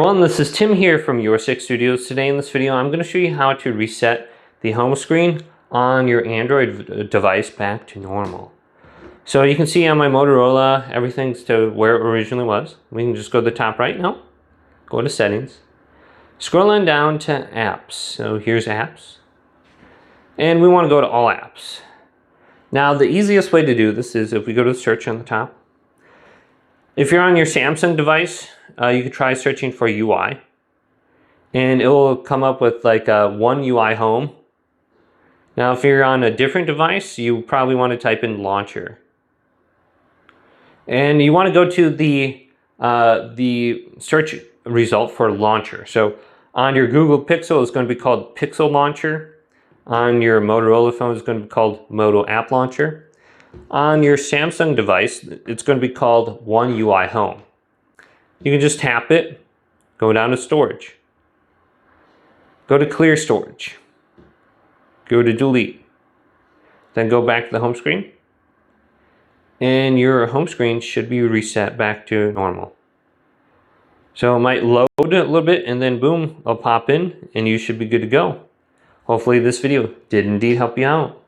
everyone, this is Tim here from Your Six Studios. Today in this video I'm going to show you how to reset the home screen on your Android device back to normal. So you can see on my Motorola everything's to where it originally was. We can just go to the top right now, go to settings, scroll on down to apps. So here's apps, and we want to go to all apps. Now the easiest way to do this is if we go to search on the top. If you're on your Samsung device, you could try searching for UI, and it will come up with like One UI Home. Now if you're on a different device, you probably want to type in Launcher, and you want to go to the search result for Launcher. So on your Google Pixel, it's going to be called Pixel Launcher. On your Motorola phone, it's going to be called Moto App Launcher. On your Samsung device, it's going to be called One UI Home. You can just tap it, go down to storage, go to clear storage, go to delete, then go back to the home screen, and your home screen should be reset back to normal. So it might load a little bit, and then boom, it'll pop in and you should be good to go. Hopefully this video did indeed help you out.